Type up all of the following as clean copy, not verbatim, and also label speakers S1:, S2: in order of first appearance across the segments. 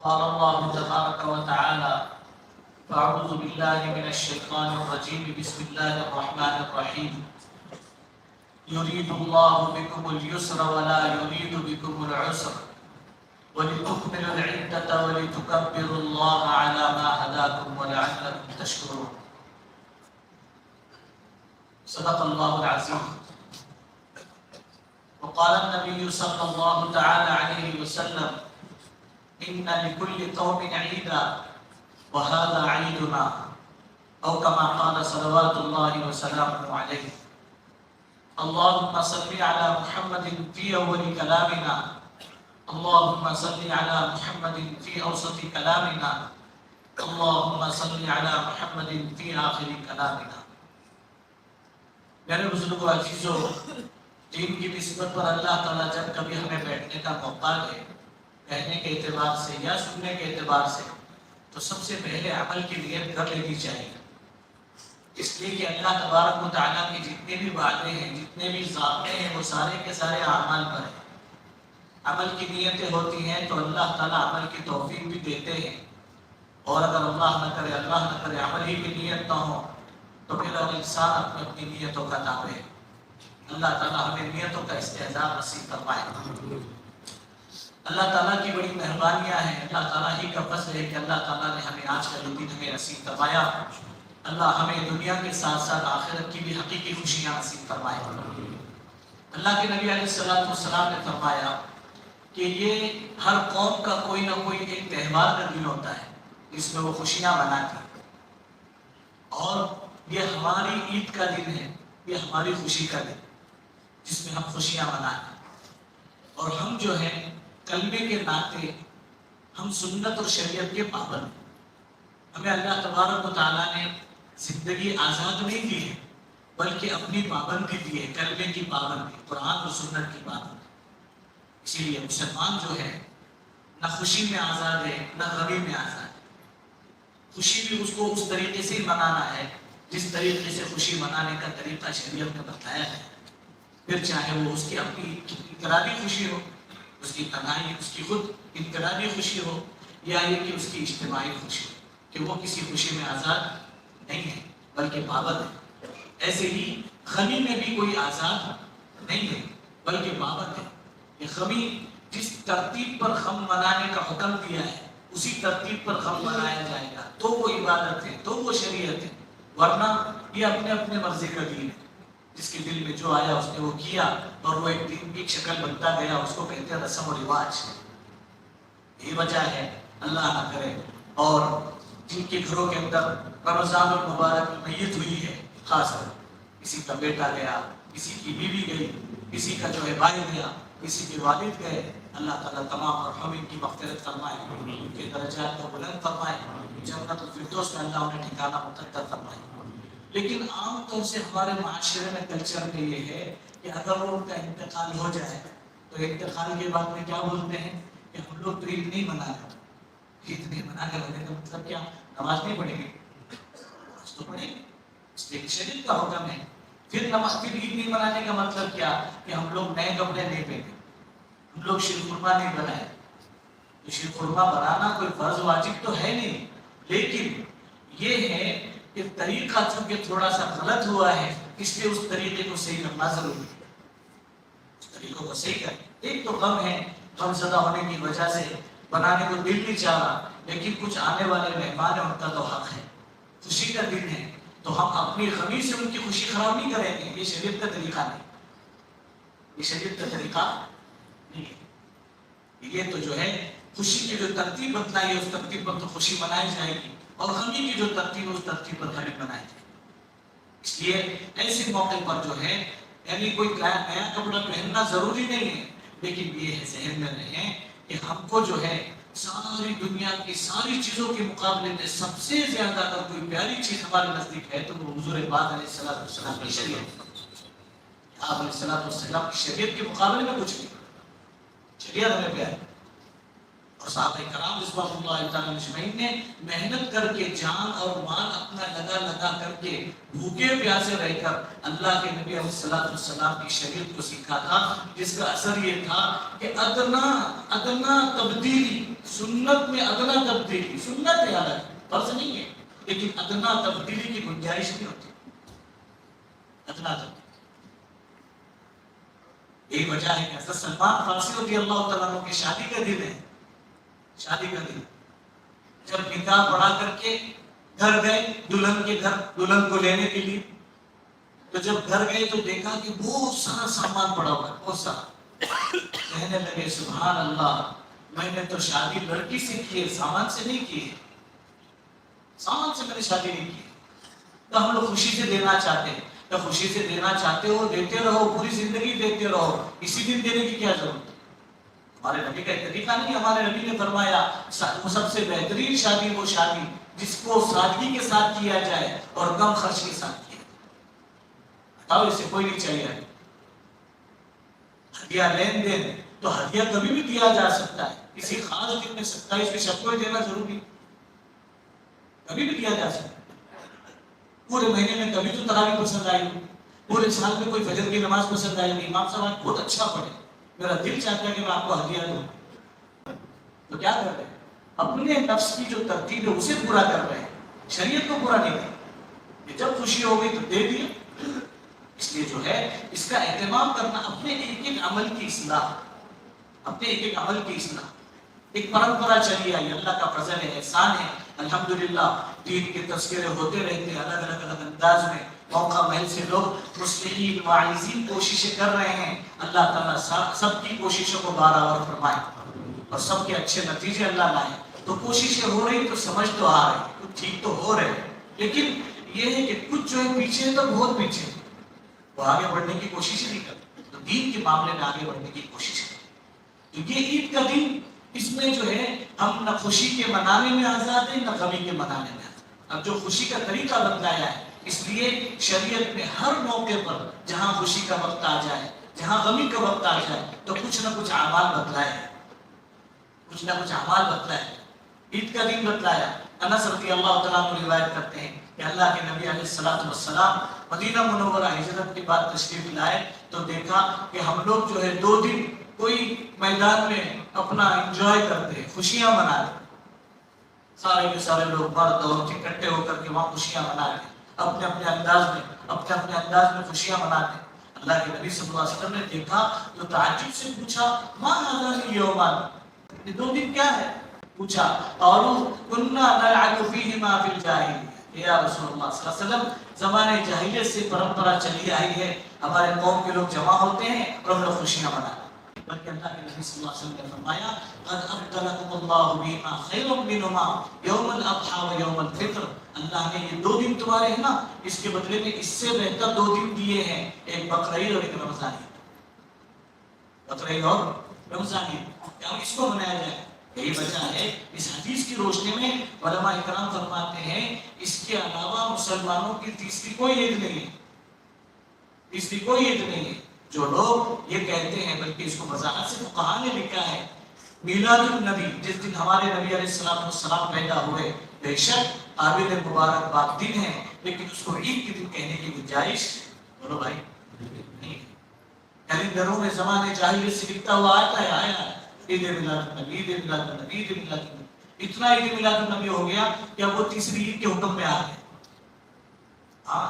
S1: قال الله تبارك وتعالى: أعوذ بالله من الشيطان الرجيم. بسم الله الرحمن الرحيم. يريد الله بكم اليسر ولا يريد بكم العسر ولتكملوا العدة ولتكبروا الله على ما هداكم ولعلكم تشكرون. صدق الله العظيم. وقال النبي صلى الله تعالى عليه وسلم: إن لكل قوم عيدا وهذا عيدنا، أو كما قال صلوات الله وسلامه عليه. اللهم صل على محمد في أول كلامنا، اللهم صل على محمد في أوسط كلامنا، اللهم صل على محمد في آخر كلامنا. میرے بزرگوں عزیزوں، دین کی نسبت پر اللہ تعالیٰ جب کبھی ہمیں بیٹھنے کا موقع دے، کہنے کے اعتبار سے یا سننے کے اعتبار سے، تو سب سے پہلے عمل کی نیت کر لینی چاہیے. اس لیے کہ اللہ تبارک و تعالیٰ کے جتنے بھی وعدے ہیں، جتنے بھی ضابطے ہیں، وہ سارے کے سارے اعمال پر ہیں. عمل کی نیتیں ہوتی ہیں تو اللہ تعالیٰ عمل کی توفیق بھی دیتے ہیں، اور اگر اللہ نہ کرے عمل ہی کی نیت نہ ہو تو پھر انسان اپنی نیتوں کا تابع ہے. اللہ تعالیٰ ہمیں نیتوں کا استحضار نصیب فرمائے. اللہ تعالیٰ کی بڑی مہربانیاں ہیں، اللہ تعالیٰ ہی کا فضل ہے کہ اللہ تعالیٰ نے ہمیں آج کا دن ہمیں نصیب فرمایا. اللہ ہمیں دنیا کے ساتھ ساتھ آخرت کی بھی حقیقی خوشیاں نصیب فرمائے. اللہ کے نبی علیہ السلام نے فرمایا کہ یہ ہر قوم کا کوئی نہ کوئی ایک تہوار کا دن ہوتا ہے جس میں وہ خوشیاں مناتی ہیں، اور یہ ہماری عید کا دن ہے، یہ ہماری خوشی کا دن جس میں ہم خوشیاں مناتے ہیں. اور ہم جو ہیں کلمے کے ناطے ہم سنت اور شریعت کے پابند ہیں. ہمیں اللہ تبارک و تعالیٰ نے زندگی آزاد نہیں دی ہے بلکہ اپنی پابندی دی ہے، کلمے کی پابندی، قرآن اور سنت کی پابندی. اسی لیے مسلمان جو ہے نہ خوشی میں آزاد ہے نہ غمی میں آزاد ہے. خوشی بھی اس کو اس طریقے سے ہی منانا ہے جس طریقے سے خوشی منانے کا طریقہ شریعت میں بتایا ہے. پھر چاہے وہ اس کی اپنی انفرادی خوشی ہو، اس کی تنہائی، اس کی خود انفرادی خوشی ہو، یا یہ کہ اس کی اجتماعی خوشی ہو، کہ وہ کسی خوشی میں آزاد نہیں ہے بلکہ پابند ہے. ایسے ہی غمی میں بھی کوئی آزاد نہیں ہے بلکہ پابند ہے. یہ غمی جس ترتیب پر غم منانے کا حکم دیا ہے اسی ترتیب پر غم منایا جائے گا تو وہ عبادت ہے، تو وہ شریعت ہے. ورنہ یہ اپنے اپنے مرضی کا دین ہے، جس کے دل میں جو آیا اس نے وہ کیا، اور وہ ایک دین کی شکل بنتا گیا. اس کو کہتے ہیں رسم و رواج. یہ وجہ ہے اللہ نہ کرے اور جن کے گھروں کے اندر رمضان المبارک میت ہوئی ہے، خاص کر کسی کا بیٹا گیا، کسی کی بیوی گئی، کسی کا جو ہے بھائی گیا، کسی کے والد گئے، اللہ تعالیٰ تمام مرحومین کی مغفرت فرمائے، ان کے درجات کو بلند فرمائے، جنت الفردوس میں اللہ انہیں ٹھکانہ مقدر فرمائے. لیکن عام طور سے ہمارے معاشرے میں کلچر میں یہ ہے کہ اگر وہ ان کا انتقال ہو جائے تو انتقال کے بعد میں کیا بولتے ہیں کہ ہم لوگ تو عید نہیں منا رہے. عید نہیں منا کر رہنے کا مطلب کیا؟ نماز نہیں پڑھیں گے؟ نماز تو پڑھیں گے، اس لیے شریعت کا حکم ہے. پھر نماز پھر عید نہیں منانے کا مطلب کیا کہ ہم لوگ نئے کپڑے نہیں پہنے، ہم لوگ شیر خورما نہیں بنائے. تو شیر خورما بنانا کوئی فرض واجب تو ہے نہیں، لیکن یہ ہے کہ طریقہ چونکہ تھوڑا سا غلط ہوا ہے اس لیے اس طریقے کو صحیح کرنا ضروری ہے. اس طریقوں کو صحیح کریں. ایک تو غم ہے، غم زدہ ہونے کی وجہ سے بنانے کو دل نہیں چاہ رہا، لیکن کچھ آنے والے مہمان ہیں ان کا تو حق ہے، خوشی کا دن ہے، تو ہم اپنی غمی سے ان کی خوشی خراب نہیں کریں گے. یہ شریعت کا طریقہ نہیں، یہ شریعت کا طریقہ نہیں ہے. یہ تو جو ہے خوشی کی جو ترتیب بتلائی ہے اس ترتیب پر تو خوشی منائی جائے گی، اور غمی کی جو ترتیب ہے اس ترتیب پر غمی منائی جائے گی. اس لیے ایسے موقع پر جو ہے یعنی کوئی نیا کپڑا پہننا ضروری نہیں ہے، لیکن یہ ہے ذہن میں رہے کہ ہم کو جو ہے ساری دنیا کی ساری چیزوں کے مقابلے میں سب سے زیادہ اگر کوئی پیاری چیز ہمارے نزدیک ہے تو وہ حضور پاک علیہ السلام کی شریعت. آپ علیہ السلام کی شریعت کے مقابلے میں کچھ نہیں. شریعت ہمیں پیاری. اور صحابہ کرام رضوان اللہ تعالیٰ اجمعین نے محنت کر کے جان اور مال اپنا لگا کر کے بھوکے پیاسے رہ کر اللہ کے نبی علیہ السلام کی شریعت کو سیکھا تھا، جس کا اثر یہ تھا کہ ادنا تبدیلی سنت میں ادنا تبدیلی، سنت ہے الگ، فرض نہیں ہے، لیکن ادنا تبدیلی کی گنجائش نہیں ہوتی، ادنا تبدیلی۔ یہی وجہ ہے کہ حضرت سلمان فارسی رضی اللہ تعالیٰ عنہ کی شادی کا دن ہے، شادی کا دن جب نکاح پڑھا کر کے گھر گئے دلہن کے گھر، دلہن کو لینے کے لیے، تو جب گھر گئے تو دیکھا کہ بہت سارا سامان پڑا ہوا ہے، بہت سارا۔ کہنے لگے سبحان اللہ، میں نے تو شادی لڑکی سے کی ہے، سامان سے نہیں کی ہے، سامان سے میں نے شادی نہیں کی۔ تو ہم لوگ خوشی سے دینا چاہتے ہیں، تو خوشی سے دینا چاہتے ہو دیتے رہو، پوری زندگی دیتے رہو، اسی دن دینے کی کیا ضرورت ہے؟ ہمارے نبی کا ایک طریقہ نہیں، ہمارے نبی نے فرمایا سب سے بہترین شادی وہ شادی جس کو سادگی کے ساتھ کیا جائے اور کم خرچ کے ساتھ کیا جائے۔ بتاؤ، اسے کوئی نہیں چاہیے ہدیہ لین دین، تو ہدیہ کبھی بھی دیا جا سکتا ہے، کسی خاص دن میں 27 شب کو دینا ضروری، کبھی بھی دیا جا سکتا ہے۔ پورے مہینے میں کبھی تو تراویح پسند آئی، پورے سال میں کوئی فجر کی نماز پسند آئی، امام صاحب بہت اچھا پڑھے، میرا دل چاہتا ہے کہ میں آپ کو ہدیہ دوں، تو کیا کر رہے ہیں؟ اپنے نفس کی جو ترتیب ہے اسے پورا کر رہے ہیں، شریعت کو پورا نہیں کر رہے۔ جب خوشی ہو گئی تو دے دیا۔ اس لیے جو ہے اس کا اہتمام کرنا، اپنے ایک ایک عمل کی اصلاح، اپنے ایک ایک عمل کی اصلاح ایک پرمپرا چلی آئی، اللہ کا فضل ہے، احسان ہے، الحمدللہ دین کے تذکرے ہوتے رہتے ہیں الگ الگ انداز میں، موقع محل سے لوگ مصلحین واعظین کوششیں کر رہے ہیں، اللہ تعالیٰ سب کی کوششوں کو بارآور فرمائے اور سب کے اچھے نتیجے اللہ لائے۔ تو کوششیں ہو رہی تو سمجھ تو آ رہی، کچھ ٹھیک تو ہو رہے، لیکن یہ ہے کہ کچھ جو ہے پیچھے تو بہت پیچھے، وہ آگے بڑھنے کی کوشش نہیں کرتے، تو دین کے معاملے میں آگے بڑھنے کی کوشش کرتے۔ تو یہ عید کا دن، اس میں جو ہے ہم نہ خوشی کے منانے میں آزاد ہیں نہ غمی کے منانے میں آزاد۔ اب جو خوشی کا طریقہ بتلایا ہے، اس لیے شریعت میں ہر موقع پر جہاں خوشی کا وقت آ جائے، جہاں غمی کا وقت آ جائے، تو کچھ نہ کچھ اعمال بتلائے، کچھ نہ کچھ اعمال بتلائے۔ عید کا دن بتلایا، انس رضی اللہ تعالیٰ عنہ روایت کرتے ہیں کہ اللہ کے نبی علیہ السلام مدینہ منورہ ہجرت کے بعد تشریف لائے تو دیکھا کہ ہم لوگ جو ہے 2 دن کوئی میدان میں اپنا انجوائے کرتے ہیں، خوشیاں مناتے، سارے کے سارے لوگ مرد اور اکٹھے ہو کر کے وہاں خوشیاں مناتے، اپنے اپنے انداز میں خوشیاں مناتے۔ اللہ کے نبی صلی اللہ علیہ وسلم نے دیکھا تو تعجب سے پوچھا ما هذان اليومان، یہ 2 دن کیا ہے؟ پوچھا، قالوا كنا نلعب فيهما في الجاهلية، یا رسول اللہ صلی اللہ علیہ وسلم زمانے جاہلیت سے پرمپرا چلی آئی ہے، ہمارے قوم کے لوگ جمع ہوتے ہیں اور ہم لوگ خوشیاں مناتے ہیں۔ بلکہ اللہ کے نبی صلی اللہ علیہ وسلم نے فرمایا قد ابدلكم الله بما خير منهما يوم الاضحى ويوم الفطر، اللہ نے یہ 2 دن تمہارے ہیں نا، اس کے بدلے میں اس سے بہتر 2 دن دیے ہیں، ایک بقرعید اور ایک رمضان عید، بقرعید اور رمضان عید، کہ اس کو منایا جائے۔ یہی وجہ ہے اس حدیث کی روشنی میں علماء اکرام فرماتے ہیں اس کے علاوہ مسلمانوں کی تیسری کوئی عید نہیں ہے، تیسری کوئی عید نہیں ہے۔ جو لوگ یہ کہتے ہیں، بلکہ اس کو وضاحت سے فقہاء نے لکھا ہے میلاد النبی، جس دن ہمارے نبی علیہ السلام پیدا ہوئے، بے شک قابل مبارکباد دن ہے، لیکن اس کو عید کے دن کہنے کی گنجائش بولو بھائی نہیں ہے۔ کیلنڈروں میں زمانے جاہلیت سے لکھتا ہوا آتا ہے، آیا ہے عید میلاد النبی، عید میلاد النبی، عید میلاد النبی، اتنا عید میلاد النبی ہو گیا کہ اب وہ تیسری عید کے حکم میں آ گئے۔ ہاں،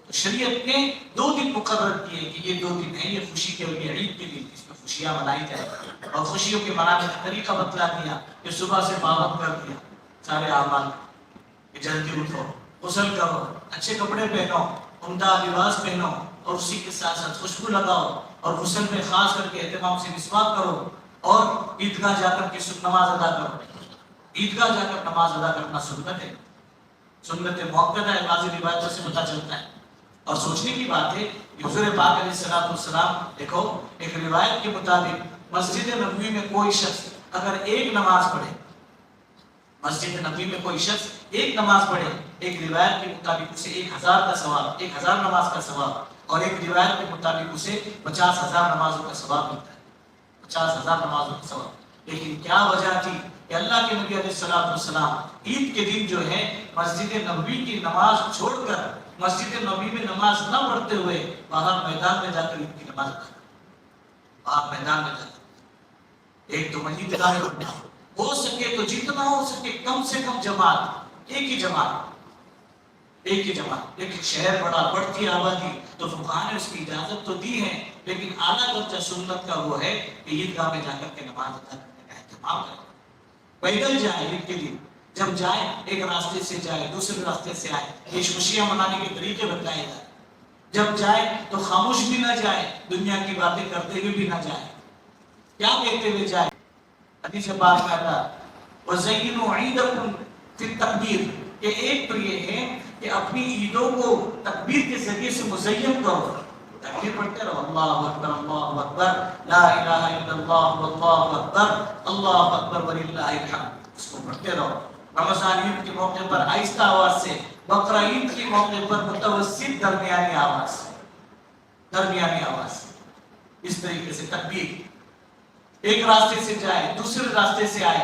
S1: تو شریعت نے 2 دن مقرر کیے کہ یہ 2 دن ہیں، یہ خوشی کے لیے، عید کے دن، اس میں خوشیاں منائی جائیں، اور خوشیوں کے منانے کا طریقہ بتلا دیا کہ صبح سے پابند کر دیا سارے اعمال کہ جلدی اٹھو، غسل کرو، اچھے کپڑے پہنو، عمدہ لباس پہنو، اور اسی کے ساتھ ساتھ خوشبو لگاؤ، اور غسل میں خاص کر کے اہتمام سے مسواک کرو، اور عیدگاہ جا کر کے نماز ادا کرو۔ عیدگاہ جا کر نماز ادا کرنا سنت ہے، سنت موقع ہے، بعض روایتوں سے پتہ چلتا ہے۔ اور سوچنے کی بات ہے کہ حضور پاک علیہ السلام دیکھو، ایک روایت کے مطابق مسجد نبوی میں کوئی شخص اگر ایک نماز پڑھے، مسجد نبوی میں کوئی شخص ایک نماز پڑھے، ایک روایت کے مطابق اسے 1000 کا ثواب، 1000 نماز کا ثواب، اور ایک روایت کے مطابق اسے 50,000 نمازوں کا ثواب ملتا ہے، 50,000 نمازوں کا ثواب۔ لیکن کیا وجہ تھی کہ اللہ کے نبی علیہ السلام عید کے دن جو ہے مسجد نبوی کی نماز چھوڑ کر مسجد نبوی میں نماز نہ پڑھتے ہوئے باہر میدان میں جا کر عید کی نماز ادا کرتے، باہر میدان میں جا کر، ایک تو مسجد گاہ ہو سکے تو جتنا ہو سکے کم سے کم جماعت، ایک ہی جماعت، ایک ہی جماعت۔ لیکن شہر بڑا، بڑھتی آبادی، تو فقہاء نے اس کی اجازت تو دی ہے، لیکن اعلیٰ درجہ سنت کا وہ ہے کہ عیدگاہ میں جا کر کے نماز ادا کرنے کا اہتمام کریں۔ پیدل جائے عید کے دن، جب جائے ایک راستے سے جائے، دوسرے راستے سے آئے، یہ خوشیاں منانے کے طریقے بتائے جائے۔ جب جائے تو خاموش بھی نہ جائے، دنیا کی باتیں کرتے ہوئے بھی نہ جائے، کیا کہتے ہوئے جائے؟ حدیث پاک میں آتا ہے وَزَيِّنُوا عِيدَكُمْ فِي التَّكْبِيرِ، کہ ایک تو یہ ہے کہ اپنی عیدوں کو تکبیر کے ذریعے سے مزین کرو، تکبیر پڑھتے رہو، اللہ اکبر اللہ اکبر لا الہ الا اللہ واللہ اکبر اللہ اکبر وللہ الحمد، اس کو پڑھتے رہو۔ رمضان عید کے موقع پر آہستہ آواز سے، بقرہ عید کے موقع پر متوسط درمیانی آواز سے، درمیانی آواز سے، اس طریقے سے تکبیر، ایک راستے سے جائے دوسرے راستے سے آئے،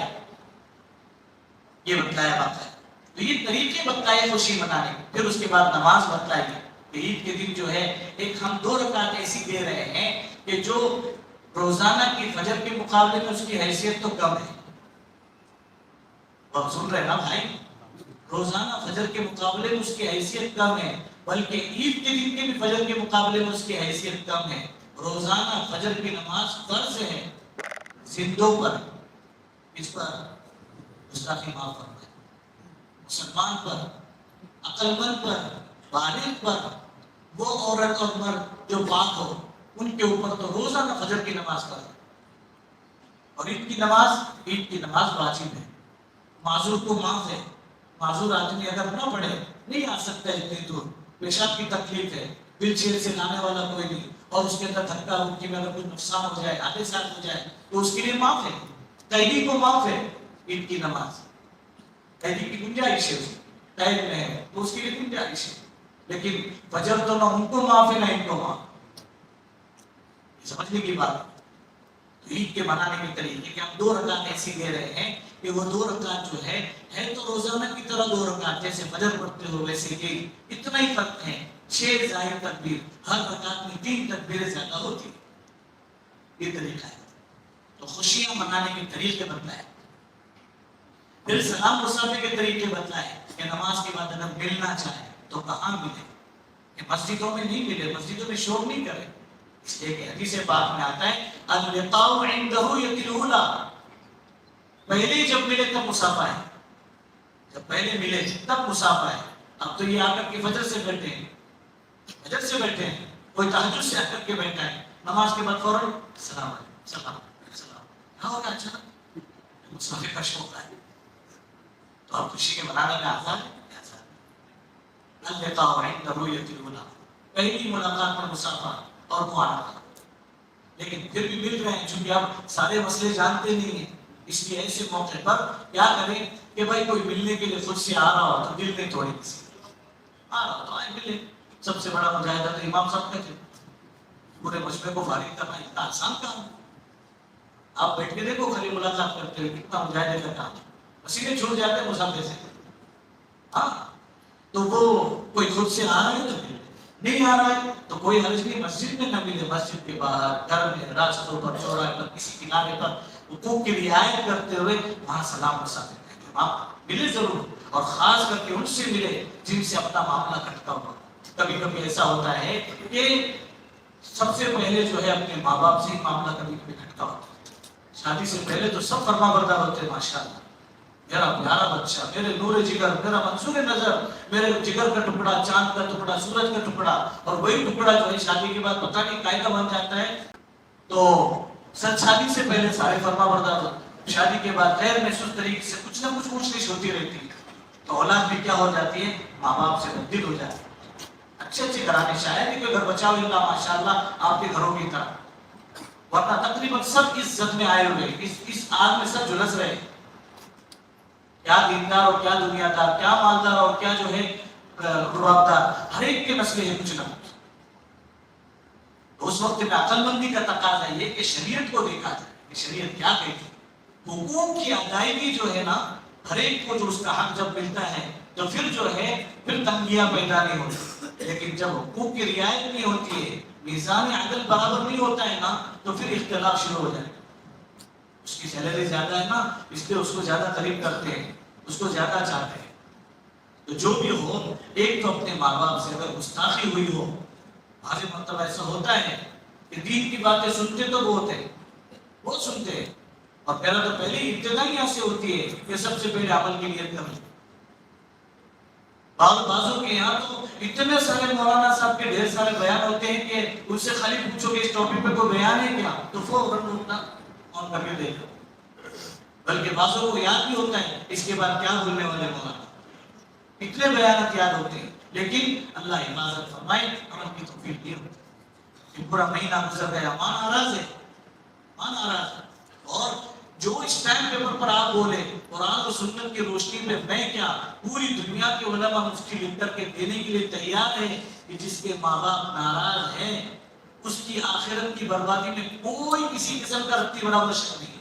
S1: یہ بتلایا بات ہے۔ تو یہ طریقے بتلائے خوشی منانے، پھر اس کے بعد نماز بتلائی کہ عید کے دن جو ہے ایک ہم 2 رکعت ایسی دے رہے ہیں کہ جو روزانہ کی فجر کے مقابلے میں اس کی حیثیت تو کم ہے۔ اور سن رہے نا بھائی، روزانہ فجر کے مقابلے میں اس کی حیثیت کم ہے، بلکہ عید کے دن کے بھی فجر کے مقابلے میں اس کی حیثیت کم ہے۔ روزانہ فجر کی نماز فرض ہے زندوں پر، اس پر گستاخی معاف فرمائے، مسلمان پر، عقل مند پر، بالغ پر، وہ عورت اور مرد جو پاک ہو ان کے اوپر تو روزانہ فجر کی نماز پڑھے، اور عید کی نماز واجب ہے۔ معذور کو معاف ہے، معذور آدمی اگر نہ پڑھے، نہیں آ سکتا اتنی دور، پیشاب کی تکلیف ہے، ویل چیئر سے لانے والا کوئی نہیں، اور اس کے اندر دھکا مکی میں اگر کوئی نقصان ہو جائے، آدھے سال ہو جائے تو اس کے لیے معاف ہے، قیدی کو معاف ہے عید کی نماز، قیدی کی گنجائش ہے، قید میں ہے تو اس کے لیے گنجائش ہے، لیکن فجر تو نہ ان کو معاف ہے نہ ان کو معاف، سمجھنے کی بات۔ عید کے منانے کے طریقے کہ ہم 2 رکعت ایسی دے رہے ہیں کہ وہ 2 رکعت جو ہے تو روزانہ کی طرح 2 رکعت، جیسے فجر پڑھتے ہو ویسے ہی، اتنا ہی فرق ہے، 6 ظاہر تکبیر، ہر رکعت میں 3 تکبیریں زیادہ ہوتی ہیں، یہ طریقہ ہے۔ تو خوشیاں منانے کے طریقے بتلائے، پھر سلام مصافحے کے طریقے بتلائے کہ نماز کے بعد اگر ملنا چاہے تو کہاں ملے، کہ مسجدوں میں نہیں ملے، مسجدوں میں شور نہیں کرے، اس لیے کہ حدیث پاک میں آتا ہے اللقاء عنده یقی الاولی، پہلے جب ملے تب مصافحہ ہے، جب پہلے ملے تب مصافحہ ہے۔ اب تو یہ آ کر کے فجر سے بیٹھے ہیں، فجر سے بیٹھے ہیں، کوئی تہجد سے آ کر کے بیٹھا ہے، نماز کے بعد فوراً السلام علیکم، سلام سلام، کیا ہوگا؟ اچھا مصافحے کا شوق ہے تو آپ خوشی کے منانے میں آزاد ہے، اللقاء عنده یقی الاولی، پہلی ملاقات میں مصافحہ اور معانقہ، لیکن پھر بھی مل رہے ہیں، چونکہ آپ سارے مسئلے جانتے نہیں ہیں، اس لیے ایسے موقع پر کیا کریں کہ بھائی کوئی ملنے کے لیے خود سے آ رہا ہو تو دل نہیں توڑے، کسی آ رہا ہو تو آئے ملے۔ سب سے بڑا مجاہدہ تو امام صاحب کا تھے، پورے مجمع کو فارغ کرنا اتنا آسان کام ہے، آپ بیٹھ کے دیکھو خالی ملاقات کرتے ہوئے کتنا مجاہدے کا کام، پسینے چھوٹ جاتے ہیں مسافے سے۔ ہاں تو وہ کوئی خود سے آ رہا ہے تو ملے، نہیں آ رہا ہے تو کوئی حرج نہیں، مسجد میں نہ ملے، مسجد کے باہر، گھر میں، راستوں پر، چوراہے پر، کسی کنارے پر حقوق کی رعایت کرتے ہوئے وہاں سلام مصافحے کا آپ ملے ضرور، اور خاص کر کے ان سے ملے جن سے اپنا معاملہ کھٹکا ہوا۔ کبھی کبھی ایسا ہوتا ہے کہ سب سے پہلے جو ہے اپنے ماں باپ سے ہی معاملہ کبھی کبھی کھٹکا ہوتا ہے، شادی سے پہلے تو سب فرما بردار ہوتے ہیں، ماشاءاللہ میرا پیارا بچہ، میرے نور جگر، میرا منصور نظر، میرے جگر کا ٹکڑا، چاند کا ٹکڑا، سورج کا ٹکڑا، اور وہی ٹکڑا جو ہے شادی کے بعد پتہ نہیں قاعدہ بن جاتا ہے۔ تو سچ شادی سے پہلے سارے فرما بردار ہوتے، شادی کے بعد غیر محسوس طریقے سے کچھ نہ کچھ پوچھ ہوتی رہتی ہے، تو اولاد بھی کیا ہو جاتی ہے، ماں باپ سے بددل ہو جاتی ہے۔ اچھے اچھے گھرانے، شاید ہی کوئی گھر بچاؤ اللہ ماشاءاللہ آپ کے گھروں کی طرح، ورنہ تقریباً سب اس زد میں آئے ہوئے، اس آگ میں سب جھلس رہے، کیا دیندار اور کیا دنیا دار، کیا مالدار اور کیا جو ہے روابدار، ہر ایک کے مسئلے ہیں کچھ نہ کچھ۔ اس وقت میں عقل مندی کا تقاضا یہ کہ شریعت کو دیکھا جائے کہ شریعت کیا کہتی ہے، حقوق کی ادائیگی جو ہے نا، ہر ایک کو جو اس کا حق جب ملتا ہے تو پھر جو ہے پھر تنگیاں پیدا نہیں ہوتی، لیکن جب حقوق کی رعایت نہیں ہوتی ہے، میزان عدل برابر نہیں ہوتا ہے نا، تو پھر اختلاف شروع ہو جائے گا۔ اس کی سیلری زیادہ ہے نا، اس لیے اس کو زیادہ قریب کرتے ہیں، اس کو زیادہ چاہتے ہیں۔ تو جو بھی ہو، ایک تو اپنے ماں باپ سے اگر گستاخی ہوئی ہو، بعض مرتبہ ایسا ہوتا ہے کہ دین کی باتیں سنتے تو بہت سنتے ہیں، اور پہلا تو پہلی ابتدا یہاں سے ہوتی ہے کہ سب سے پہلے عمل کی نیت کرو۔ بعضوں کے یہاں تو اتنے سارے مولانا صاحب کے ڈھیر سارے بیان ہوتے ہیں کہ ان سے خالی پوچھو کہ اس ٹاپک پہ کوئی بیان ہے کیا، تو فوراً اٹھنا آن کر کے دیکھو۔ بلکہ بعضوں کو یاد بھی ہوتا ہے اس کے بعد کیا بولنے والے مولانا، اتنے بیانات یاد ہوتے ہیں، لیکن اللہ حفاظت فرمائے، عمل کی توفیق نہیں ہوتی۔ یہ پورا مہینہ گزر گیا، ماں ناراض ہے، اور جو اس ٹائم پیپر پر آپ بولے قرآن و سنت کی روشنی میں میں کیا، پوری دنیا کے علماء مفتی لکھ کر کے دینے کے لیے تیار ہے کہ جس کے ماں باپ ناراض ہیں اس کی آخرت کی بربادی میں کوئی کسی قسم کا رتی برابر شک نہیں ہے،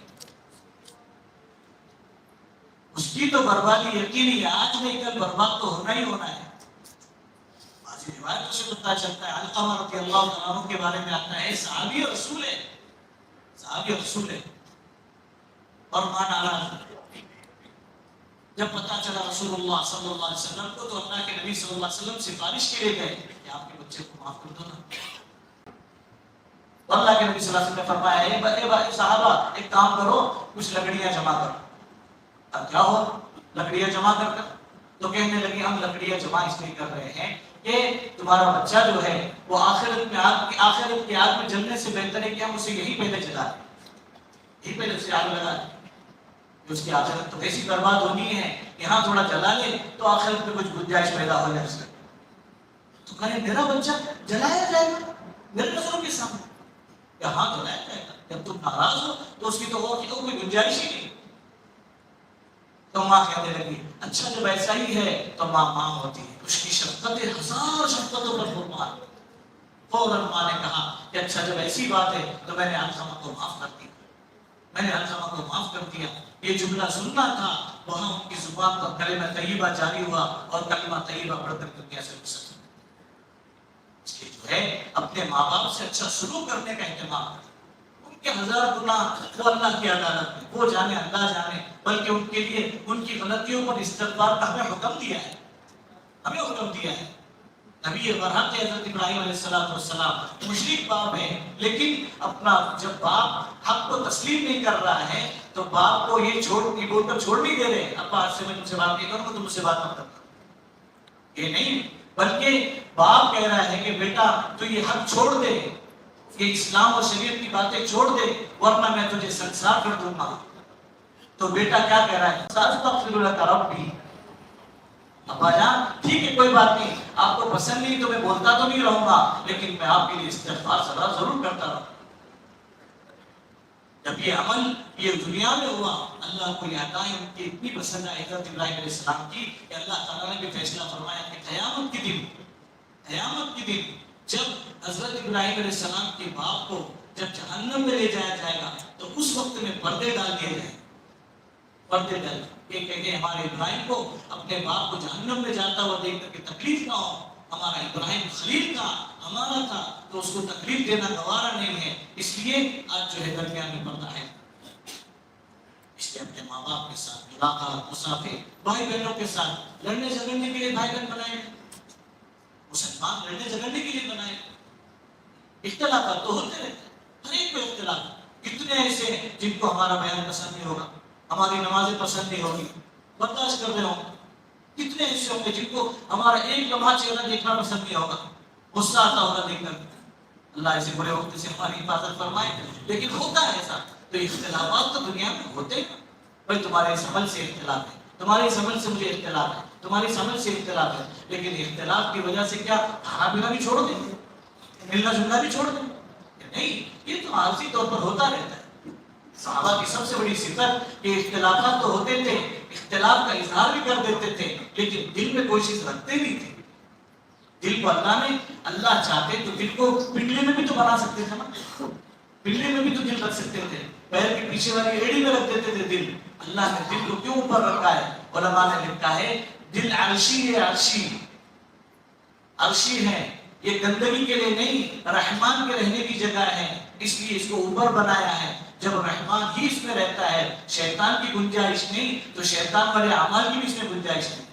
S1: اس کی تو بربادی یقینی ہے، آج نہیں کل برباد تو ہونا ہی ہونا ہے۔ بعضی روایتوں سے پتہ چلتا ہے علقمہ رضی اللہ تعالیٰ عنہ کے بارے میں آتا ہے صحابی رسول ہے اور ماں ناراض ہے۔ جب پتہ چلا رسول اللہ صلی اللہ علیہ وسلم کو تو اللہ کے نبی صلی اللہ علیہ وسلم سفارش کے لیے گئے کہ آپ کے بچے کو معاف کر دو نا۔ تو اللہ کے نبی صلی اللہ علیہ وسلم نے فرمایا اے صحابہ ایک کام کرو، کچھ لکڑیاں جمع کرو۔ اب کیا ہو لکڑیاں جمع کر تو کہنے لگے ہم لکڑیاں جمع اس لیے کر رہے ہیں کہ تمہارا بچہ جو ہے وہ آخرت کی آگ میں جلنے سے بہتر ہے کہ ہم اسے یہی پہلے جلا دیں، یہی پہلے اسے آگ لگا دیں، کہ اس کی آخرت تو ایسی برباد ہونی ہے کہ ہاں تھوڑا جلا لے تو آخرت میں کچھ گنجائش پیدا ہو جائے اس کا۔ تو کہے میرا بچہ جلایا جائے گا میرے نظروں کے سامنے، کہ ہاں جلایا جائے گا، جب تم ناراض ہو تو اس کی تو کوئی گنجائش ہی نہیں۔ تو ماں کہنے لگی اچھا جب ایسا ہی ہے تو ماں ہوتی ہے، اس کی شفقت ہزار شفقتوں پر قربان۔ فوراً ماں نے کہا کہ اچھا جب ایسی بات ہے تو میں نے علقمہ کو معاف کر دیا، یہ جملہ سننا تھا، وہاں ان کی زبان پر کلمہ طیبہ جاری ہوا اور کلمہ طیبہ پڑھ کر دنیا سے رخصت ہو۔ اس لیے جو ہے اپنے ماں باپ سے اچھا سلوک کرنے کا اہتمام کریں، ان کے ہزار گناہ وہ اللہ کی عدالت میں وہ جانے اللہ جانے، بلکہ ان کے لیے ان کی غلطیوں پر استغفار کا ہمیں حکم دیا ہے۔ نبی برحق حضرت ابراہیم علیہ السلام مشرک باپ ہے، لیکن اپنا جب باپ حق کو تسلیم نہیں کر رہا ہے تو باپ کو یہ بول کر چھوڑ نہیں دے رہے، ابا آج سے میں تم سے بات نہیں کروں گا، تم مجھ سے بات مت کرنا، یہ نہیں، بلکہ باپ کہہ رہا ہے کہ بیٹا تو یہ حق چھوڑ دے، یہ اسلام اور شریعت کی باتیں چھوڑ دے ورنہ میں تجھے سنسار کر دوں گا۔ تو بیٹا کیا کہہ رہا ہے سأستغفر لك ربی، ابا جان ٹھیک ہے کوئی بات نہیں، آپ کو پسند نہیں تو میں بولتا تو نہیں رہوں گا، لیکن میں آپ کے لیے استغفار ضرور کرتا رہوں۔ جب یہ عمل یہ دنیا میں ہوا، اللہ کو یہ عطائیں ان کی اتنی پسند آئی حضرت ابراہیم علیہ السلام کی کہ اللہ تعالیٰ نے بھی فیصلہ فرمایا کہ قیامت کے دن جب حضرت ابراہیم علیہ السلام کے باپ کو جب جہنم میں لے جایا جائے گا تو اس وقت میں پردے ڈال دیے جائیں، یہ کہیں گے ہمارے ابراہیم کو اپنے باپ کو جہنم میں جاتا ہوا دیکھ کر کے تکلیف نہ ہو، ہمارا ابراہیم خلیل تھا، ہمارا تھا، تو اس کو تکلیف دینا گوارا نہیں ہے، اس لیے آج جو ہے درمیان میں پردہ ہے۔ اس لیے اپنے ماں باپ کے ساتھ ملاقات، مسافر، بھائی بہنوں کے ساتھ لڑنے جھگڑنے کے لیے بھائی بہن بنائے، مسلمان لڑنے جھگڑنے کے لیے بنائے، اختلافات تو ہوتے رہتے ہیں، ہر ایک کو اختلاف، کتنے ایسے ہیں جن کو ہمارا بیان پسند نہیں ہوگا، ہماری نمازیں پسند نہیں ہوگی، برداشت کر رہے ہوں، کتنے ایسے ہوں گے جن کو ہمارا ایک لمحہ چہرہ دیکھنا پسند نہیں ہوگا، غصہ آتا ہوگا دیکھ کر، اللہ ایسے برے وقت سے ہماری حفاظت فرمائے، لیکن ہوتا ہے ایسا۔ تو اختلافات تو دنیا میں ہوتے ہیں، بھائی تمہارے اس عمل سے اختلاف ہے، تمہارے اس عمل سے مجھے اختلاف ہے، تمہاری اس عمل سے اختلاف ہے، لیکن اختلاف کی وجہ سے کیا کھانا پینا بھی چھوڑ دیں، ملنا جلنا بھی چھوڑ دیں؟ نہیں، یہ تو عارضی طور پر ہوتا رہتا ہے۔ صحابہ کی سب سے بڑی صفت کہ اختلافات تو ہوتے تھے، اختلاف کا اظہار بھی کر دیتے تھے، لیکن دل میں کوئی چیز رکھتے نہیں تھے۔ دل کو اللہ چاہتے تو دل کو پنڈلی میں بھی تو بنا سکتے تھے نا، پنڈلی میں بھی تو دل رکھ سکتے تھے، پیر کی پیچھے والی ایڑی میں رکھ دیتے تھے دل۔ اللہ نے دل کو کیوں اوپر رکھا ہے؟ علماء نے لکھا ہے دل عرشی ہے، عرشی ہے، یہ گندگی کے لیے نہیں، رحمان کے رہنے کی جگہ ہے، اس لیے اس کو اوپر بنایا ہے. جب رحمان ہی اس میں رہتا ہے، شیطان کی گنجائش نہیں، تو شیطان والے اعمال کی بھی اس میں گنجائش نہیں.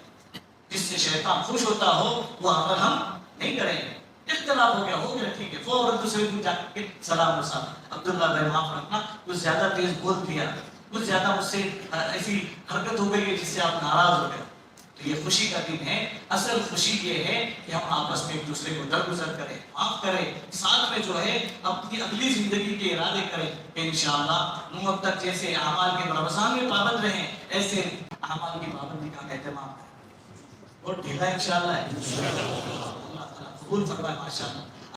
S1: جس سے شیطان خوش ہوتا ہو وہ عمل ہم نہیں کریں گے. اختلاف ہو گیا ٹھیک ہے، فوراً دوسرے دن جا کے سلام و صاحب عبداللہ بھائی معاف رکھنا، کچھ زیادہ تیز بول دیا، کچھ زیادہ مجھ سے ایسی حرکت ہو گئی ہے جس سے آپ ناراض ہو گئے. تو یہ خوشی کا دن ہے. اصل خوشی یہ ہے کہ ہم آپس میں ایک دوسرے کو درگزر کریں، معاف کریں، ساتھ میں جو ہے اپنی اگلی زندگی کے ارادے کریں کہ انشاءاللہ نوح تک جیسے اعمال کے رمضان میں پابند رہیں، ایسے اعمال کی پابندی کا اہتمام کریں. اور ڈھیلا انشاءاللہ ہے. اللہ تعالیٰ قبول فرمائے. ماشاءاللہ.